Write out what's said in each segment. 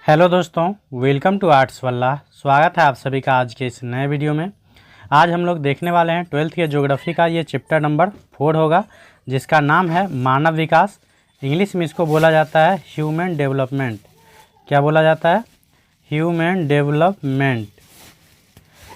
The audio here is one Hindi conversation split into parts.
हेलो दोस्तों, वेलकम टू आर्ट्स वल्लाह। स्वागत है आप सभी का आज के इस नए वीडियो में। आज हम लोग देखने वाले हैं 12th के ज्योग्राफी का ये चैप्टर नंबर 4 होगा, जिसका नाम है मानव विकास। इंग्लिश में इसको बोला जाता है ह्यूमन डेवलपमेंट। क्या बोला जाता है? Human development.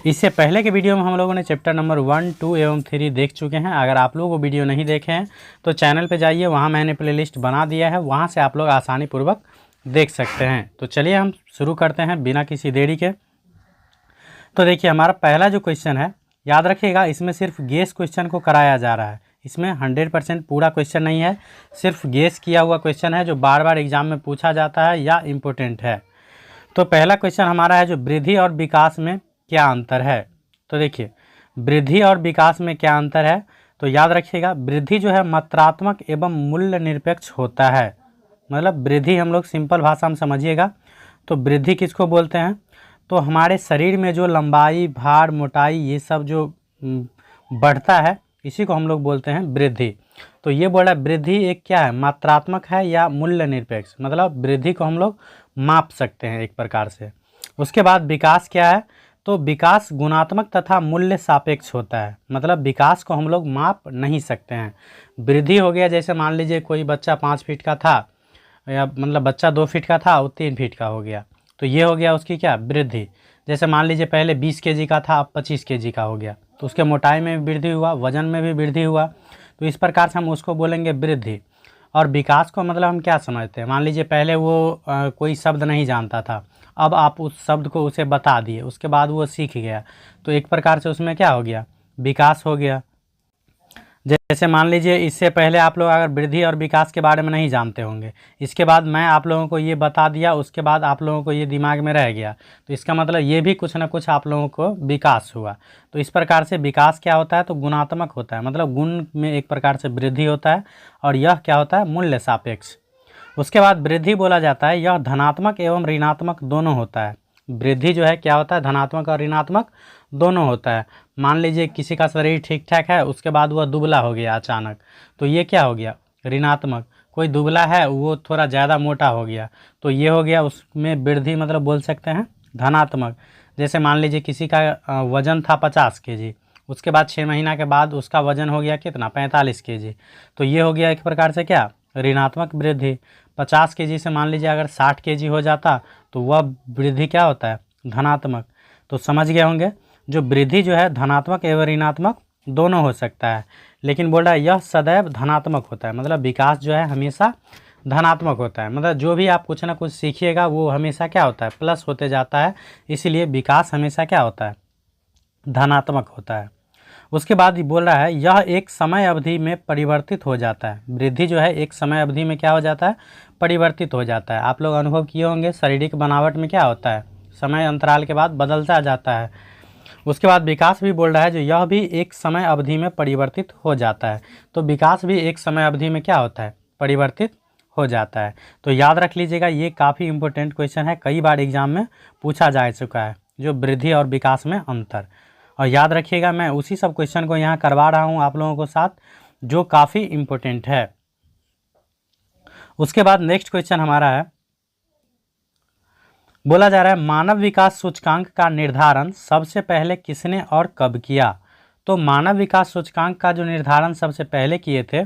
इससे पहले के वीडियो में हम लोगों ने चैप्टर नंबर 1, 2 एवं 3 देख चुके हैं। अगर आप लोग वो वीडियो नहीं देखे हैं तो चैनल पर जाइए, वहाँ मैंने प्लेलिस्ट बना दिया है, वहाँ से आप लोग आसानी पूर्वक देख सकते हैं। तो चलिए हम शुरू करते हैं बिना किसी देरी के। तो देखिए, हमारा पहला जो क्वेश्चन है, याद रखिएगा, इसमें सिर्फ गेस क्वेश्चन को कराया जा रहा है। इसमें 100% पूरा क्वेश्चन नहीं है, सिर्फ गेस किया हुआ क्वेश्चन है जो बार बार एग्जाम में पूछा जाता है या इम्पोर्टेंट है। तो पहला क्वेश्चन हमारा है जो वृद्धि और विकास में क्या अंतर है। तो देखिए, वृद्धि और विकास में क्या अंतर है, तो याद रखिएगा, वृद्धि जो है मात्रात्मक एवं मूल्य निरपेक्ष होता है। मतलब वृद्धि हम लोग सिंपल भाषा में समझिएगा तो वृद्धि किसको बोलते हैं, तो हमारे शरीर में जो लंबाई, भार, मोटाई, ये सब जो बढ़ता है, इसी को हम लोग बोलते हैं वृद्धि। तो ये बोला वृद्धि एक क्या है, मात्रात्मक है या मूल्य निरपेक्ष, मतलब वृद्धि को हम लोग माप सकते हैं एक प्रकार से। उसके बाद विकास क्या है, तो विकास गुणात्मक तथा मूल्य सापेक्ष होता है। मतलब विकास को हम लोग माप नहीं सकते हैं। वृद्धि हो गया, जैसे मान लीजिए कोई बच्चा 5 फीट का था, या मतलब बच्चा 2 फीट का था और 3 फीट का हो गया, तो ये हो गया उसकी क्या, वृद्धि। जैसे मान लीजिए पहले 20 केजी का था, अब 25 केजी का हो गया, तो उसके मोटाई में भी वृद्धि हुआ, वजन में भी वृद्धि हुआ। तो इस प्रकार से हम उसको बोलेंगे वृद्धि। और विकास को मतलब हम क्या समझते हैं, मान लीजिए पहले वो कोई शब्द नहीं जानता था, अब आप उस शब्द को उसे बता दिए, उसके बाद वो सीख गया, तो एक प्रकार से उसमें क्या हो गया, विकास हो गया। जैसे मान लीजिए इससे पहले आप लोग अगर वृद्धि और विकास के बारे में नहीं जानते होंगे, इसके बाद मैं आप लोगों को ये बता दिया, उसके बाद आप लोगों को ये दिमाग में रह गया, तो इसका मतलब ये भी कुछ ना कुछ आप लोगों को विकास हुआ। तो इस प्रकार से विकास क्या होता है, तो गुणात्मक होता है, मतलब गुण में एक प्रकार से वृद्धि होता है, और यह क्या होता है, मूल्य सापेक्ष। उसके बाद वृद्धि बोला जाता है, यह धनात्मक एवं ऋणात्मक दोनों होता है। वृद्धि जो है क्या होता है, धनात्मक और ऋणात्मक दोनों होता है। मान लीजिए किसी का शरीर ठीक ठाक है, उसके बाद वह दुबला हो गया अचानक, तो ये क्या हो गया, ऋणात्मक। कोई दुबला है, वो थोड़ा ज़्यादा मोटा हो गया, तो ये हो गया उसमें वृद्धि, मतलब बोल सकते हैं धनात्मक। जैसे मान लीजिए किसी का वज़न था 50 केजी, उसके बाद 6 महीना के बाद उसका वज़न हो गया कितना, 45 केजी, तो ये हो गया एक प्रकार से क्या, ऋणात्मक वृद्धि। 50 केजी से मान लीजिए अगर 60 केजी हो जाता, तो वह वृद्धि क्या होता है, धनात्मक। तो समझ गए होंगे, जो वृद्धि जो है धनात्मक एवं ऋणात्मक दोनों हो सकता है, लेकिन बोल रहा है यह सदैव धनात्मक होता है। मतलब विकास जो है हमेशा धनात्मक होता है, मतलब जो भी आप कुछ ना कुछ सीखिएगा वो हमेशा क्या होता है, प्लस होते जाता है, इसीलिए विकास हमेशा क्या होता है, धनात्मक होता है। उसके बाद बोल रहा है यह एक समय अवधि में परिवर्तित हो जाता है। वृद्धि जो है एक समय अवधि में क्या हो जाता है, परिवर्तित हो जाता है। आप लोग अनुभव किए होंगे, शारीरिक बनावट में क्या होता है, समय अंतराल के बाद बदलता जाता है। उसके बाद विकास भी बोल रहा है जो यह भी एक समय अवधि में परिवर्तित हो जाता है। तो विकास भी एक समय अवधि में क्या होता है, परिवर्तित हो जाता है। तो याद रख लीजिएगा, ये काफ़ी इंपॉर्टेंट क्वेश्चन है, कई बार एग्जाम में पूछा जा चुका है, जो वृद्धि और विकास में अंतर। और याद रखिएगा, मैं उसी सब क्वेश्चन को यहाँ करवा रहा हूँ आप लोगों को साथ, जो काफ़ी इम्पोर्टेंट है। उसके बाद नेक्स्ट क्वेश्चन हमारा है, बोला जा रहा है मानव विकास सूचकांक का निर्धारण सबसे पहले किसने और कब किया। तो मानव विकास सूचकांक का जो निर्धारण सबसे पहले किए थे,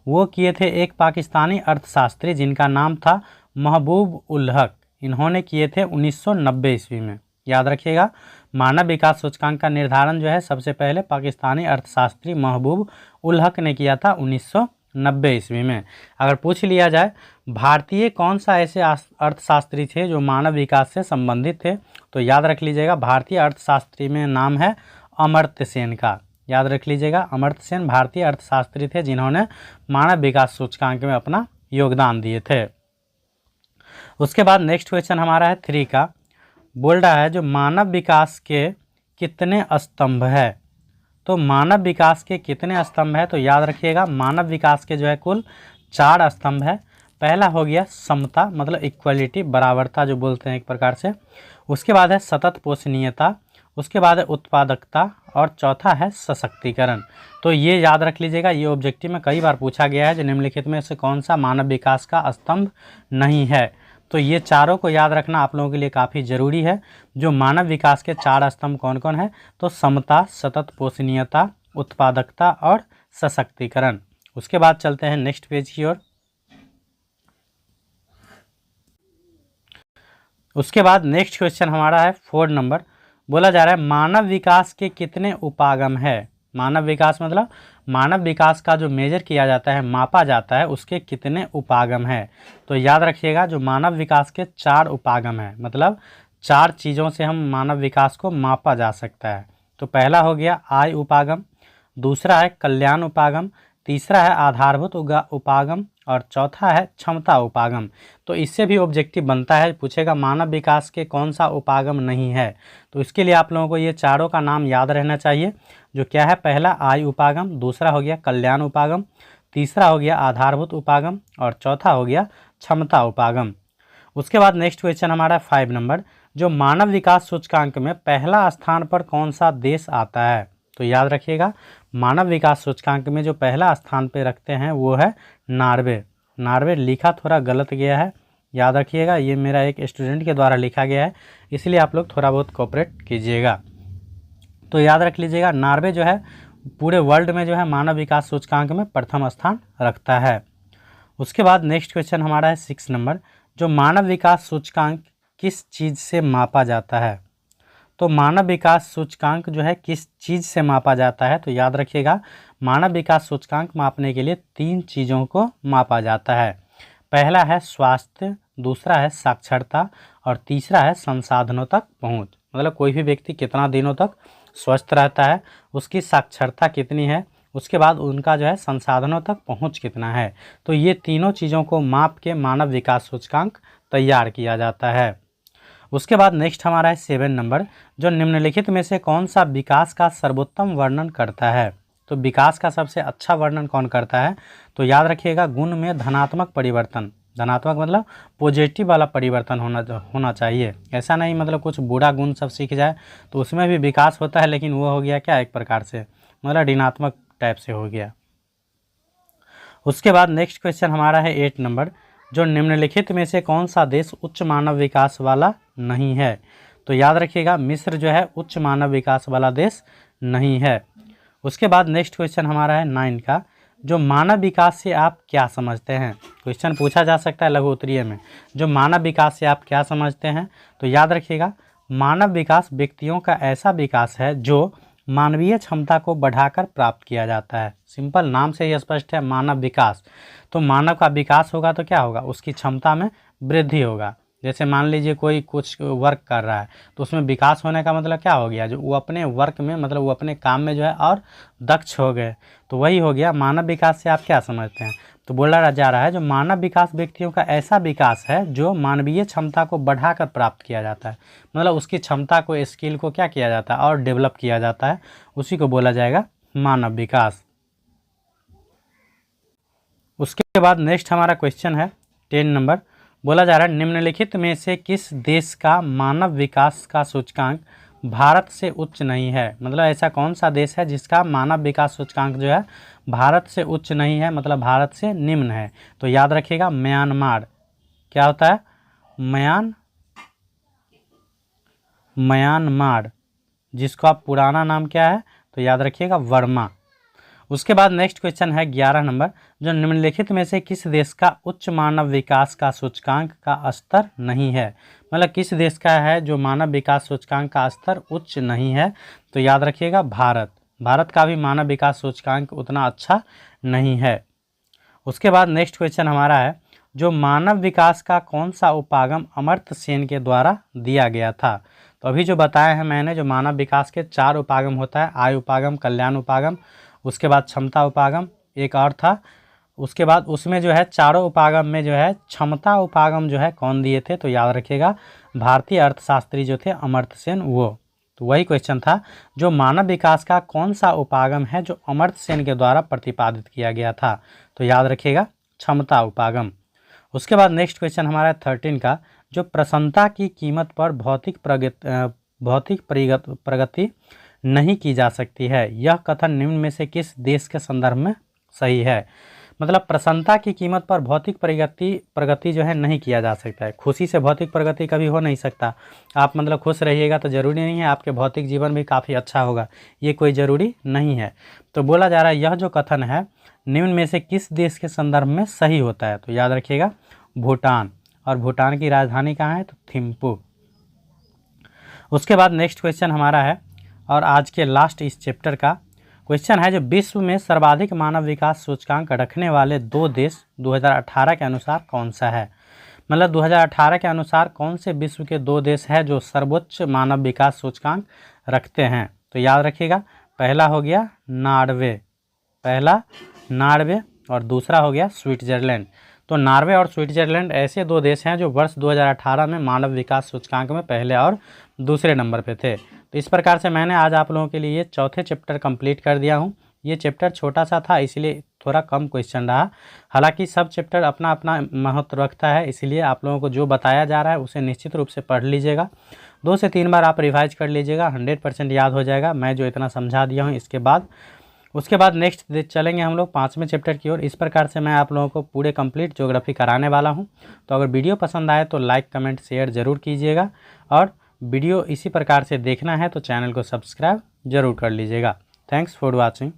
वो किए थे एक पाकिस्तानी अर्थशास्त्री जिनका नाम था महबूब उल हक। इन्होंने किए थे 1990 ईस्वी में। याद रखिएगा, मानव विकास सूचकांक का निर्धारण जो है सबसे पहले पाकिस्तानी अर्थशास्त्री महबूब उल हक ने किया था 1990 ईस्वी में। अगर पूछ लिया जाए भारतीय कौन सा ऐसे अर्थशास्त्री थे जो मानव विकास से संबंधित थे, तो याद रख लीजिएगा भारतीय अर्थशास्त्री में नाम है अमर्त्य सेन का। याद रख लीजिएगा, अमर्त्य सेन भारतीय अर्थशास्त्री थे जिन्होंने मानव विकास सूचकांक में अपना योगदान दिए थे। उसके बाद नेक्स्ट क्वेश्चन हमारा है 3 का, बोल रहा है जो मानव विकास के कितने स्तंभ है। तो मानव विकास के कितने स्तंभ है, तो याद रखिएगा मानव विकास के जो है कुल 4 स्तंभ है। पहला हो गया समता, मतलब इक्वलिटी, बराबरता जो बोलते हैं एक प्रकार से। उसके बाद है सतत पोषणीयता, उसके बाद है उत्पादकता, और चौथा है सशक्तिकरण। तो ये याद रख लीजिएगा, ये ऑब्जेक्टिव में कई बार पूछा गया है जो निम्नलिखित में से कौन सा मानव विकास का स्तंभ नहीं है। तो ये चारों को याद रखना आप लोगों के लिए काफ़ी ज़रूरी है। जो मानव विकास के 4 स्तंभ कौन कौन है, तो समता, सतत पोषणीयता, उत्पादकता और सशक्तिकरण। उसके बाद चलते हैं नेक्स्ट पेज की ओर। उसके बाद नेक्स्ट क्वेश्चन हमारा है 4 नंबर। बोला जा रहा है मानव विकास के कितने उपागम है। मानव विकास मतलब मानव विकास का जो मेजर किया जाता है, मापा जाता है, उसके कितने उपागम है। तो याद रखिएगा जो मानव विकास के 4 उपागम है, मतलब 4 चीज़ों से हम मानव विकास को मापा जा सकता है। तो पहला हो गया आय उपागम, दूसरा है कल्याण उपागम, तीसरा है आधारभूत उपागम और चौथा है क्षमता उपागम। तो इससे भी ऑब्जेक्टिव बनता है, पूछेगा मानव विकास के कौन सा उपागम नहीं है। तो इसके लिए आप लोगों को ये चारों का नाम याद रहना चाहिए, जो क्या है, पहला आय उपागम, दूसरा हो गया कल्याण उपागम, तीसरा हो गया आधारभूत उपागम और चौथा हो गया क्षमता उपागम। उसके बाद नेक्स्ट क्वेश्चन हमारा 5 नंबर। जो मानव विकास सूचकांक में पहला स्थान पर कौन सा देश आता है। तो याद रखिएगा मानव विकास सूचकांक में जो पहला स्थान पे रखते हैं वो है नॉर्वे। नॉर्वे लिखा थोड़ा गलत गया है, याद रखिएगा, ये मेरा एक स्टूडेंट के द्वारा लिखा गया है, इसलिए आप लोग थोड़ा बहुत कोऑपरेट कीजिएगा। तो याद रख लीजिएगा नॉर्वे जो है पूरे वर्ल्ड में जो है मानव विकास सूचकांक में प्रथम स्थान रखता है। उसके बाद नेक्स्ट क्वेश्चन हमारा है 6 नंबर। जो मानव विकास सूचकांक किस चीज़ से मापा जाता है। तो मानव विकास सूचकांक जो है किस चीज़ से मापा जाता है। तो याद रखिएगा मानव विकास सूचकांक मापने के लिए 3 चीज़ों को मापा जाता है। पहला है स्वास्थ्य, दूसरा है साक्षरता और तीसरा है संसाधनों तक पहुंच। मतलब कोई भी व्यक्ति कितना दिनों तक स्वस्थ रहता है, उसकी साक्षरता कितनी है, उसके बाद उनका जो है संसाधनों तक पहुंच कितना है। तो ये तीनों चीज़ों को माप के मानव विकास सूचकांक तैयार किया जाता है। उसके बाद नेक्स्ट हमारा है 7 नंबर। जो निम्नलिखित में से कौन सा विकास का सर्वोत्तम वर्णन करता है। तो विकास का सबसे अच्छा वर्णन कौन करता है। तो याद रखिएगा गुण में धनात्मक परिवर्तन, धनात्मक मतलब पॉजिटिव वाला परिवर्तन होना चाहिए। ऐसा नहीं मतलब कुछ बुरा गुण सब सीख जाए, तो उसमें भी विकास होता है, लेकिन वो हो गया क्या, एक प्रकार से मतलब ऋणात्मक टाइप से हो गया। उसके बाद नेक्स्ट क्वेश्चन हमारा है 8 नंबर। जो निम्नलिखित में से कौन सा देश उच्च मानव विकास वाला नहीं है। तो याद रखिएगा मिस्र जो है उच्च मानव विकास वाला देश नहीं है। उसके बाद नेक्स्ट क्वेश्चन हमारा है 9 का। जो मानव विकास से आप क्या समझते हैं। क्वेश्चन पूछा जा सकता है लघु उत्तरीय में, जो मानव विकास से आप क्या समझते हैं। तो याद रखिएगा मानव विकास व्यक्तियों का ऐसा विकास है जो मानवीय क्षमता को बढ़ाकर प्राप्त किया जाता है। सिंपल नाम से ही स्पष्ट है मानव विकास। तो मानव का विकास होगा तो क्या होगा, उसकी क्षमता में वृद्धि होगा। जैसे मान लीजिए कोई कुछ वर्क कर रहा है, तो उसमें विकास होने का मतलब क्या हो गया, जो वो अपने वर्क में मतलब वो अपने काम में जो है और दक्ष हो गए। तो वही हो गया मानव विकास से आप क्या समझते हैं। तो बोला जा रहा है जो मानव विकास व्यक्तियों का ऐसा विकास है जो मानवीय क्षमता को बढ़ाकर प्राप्त किया जाता है। मतलब उसकी क्षमता को, स्किल को क्या किया जाता है और डेवलप किया जाता है, उसी को बोला जाएगा मानव विकास। उसके बाद नेक्स्ट हमारा क्वेश्चन है 10 नंबर। बोला जा रहा है निम्नलिखित में से किस देश का मानव विकास का सूचकांक भारत से उच्च नहीं है। मतलब ऐसा कौन सा देश है जिसका मानव विकास सूचकांक जो है भारत से उच्च नहीं है, मतलब भारत से निम्न है। तो याद रखिएगा म्यांमार। क्या होता है, म्यांमार, जिसको आप पुराना नाम क्या है, तो याद रखिएगा वर्मा। उसके बाद नेक्स्ट क्वेश्चन है 11 नंबर। जो निम्नलिखित में से किस देश का उच्च मानव विकास का सूचकांक का स्तर नहीं है। मतलब किस देश का है जो मानव विकास सूचकांक का स्तर उच्च नहीं है। तो याद रखिएगा भारत। भारत का भी मानव विकास सूचकांक उतना अच्छा नहीं है। उसके बाद नेक्स्ट क्वेश्चन हमारा है जो मानव विकास का कौन सा उपागम अमर्त्य सेन के द्वारा दिया गया था। तो अभी जो बताया है मैंने, जो मानव विकास के 4 उपागम होता है, आय उपागम, कल्याण उपागम, उसके बाद क्षमता उपागम, एक और था। उसके बाद उसमें जो है चारों उपागम में जो है क्षमता उपागम जो है कौन दिए थे। तो याद रखिएगा भारतीय अर्थशास्त्री जो थे अमर्त्य सेन, वो। तो वही क्वेश्चन था जो मानव विकास का कौन सा उपागम है जो अमर्त्य सेन के द्वारा प्रतिपादित किया गया था। तो याद रखिएगा क्षमता उपागम। उसके बाद नेक्स्ट क्वेश्चन हमारा 13 का। जो प्रसन्नता की कीमत पर भौतिक प्रगति नहीं की जा सकती है, यह कथन निम्न में से किस देश के संदर्भ में सही है। मतलब प्रसन्नता की कीमत पर भौतिक प्रगति जो है नहीं किया जा सकता है। खुशी से भौतिक प्रगति कभी हो नहीं सकता। आप मतलब खुश रहिएगा तो ज़रूरी नहीं है आपके भौतिक जीवन भी काफ़ी अच्छा होगा, ये कोई ज़रूरी नहीं है। तो बोला जा रहा है यह जो कथन है निम्न में से किस देश के संदर्भ में सही होता है? तो याद रखिएगा भूटान, और भूटान की राजधानी कहाँ है? तो थिम्पू। उसके बाद नेक्स्ट क्वेश्चन हमारा है, और आज के लास्ट इस चैप्टर का क्वेश्चन है, जो विश्व में सर्वाधिक मानव विकास सूचकांक रखने वाले 2 देश 2018 के अनुसार कौन सा है? मतलब 2018 के अनुसार कौन से विश्व के 2 देश हैं जो सर्वोच्च मानव विकास सूचकांक रखते हैं? तो याद रखिएगा पहला हो गया नॉर्वे, और दूसरा हो गया स्विट्जरलैंड। तो नॉर्वे और स्विट्जरलैंड ऐसे 2 देश हैं जो वर्ष 2018 में मानव विकास सूचकांक में पहले और दूसरे नंबर पे थे। तो इस प्रकार से मैंने आज आप लोगों के लिए चौथे चैप्टर कंप्लीट कर दिया हूँ। ये चैप्टर छोटा सा था इसलिए थोड़ा कम क्वेश्चन रहा, हालांकि सब चैप्टर अपना अपना महत्व रखता है, इसलिए आप लोगों को जो बताया जा रहा है उसे निश्चित रूप से पढ़ लीजिएगा। 2 से 3 बार आप रिवाइज कर लीजिएगा, 100% याद हो जाएगा मैं जो इतना समझा दिया हूँ। उसके बाद नेक्स्ट चलेंगे हम लोग 5वें चैप्टर की ओर। इस प्रकार से मैं आप लोगों को पूरे कंप्लीट ज्योग्राफी कराने वाला हूं। तो अगर वीडियो पसंद आए तो लाइक कमेंट शेयर ज़रूर कीजिएगा, और वीडियो इसी प्रकार से देखना है तो चैनल को सब्सक्राइब ज़रूर कर लीजिएगा। Thanks for watching.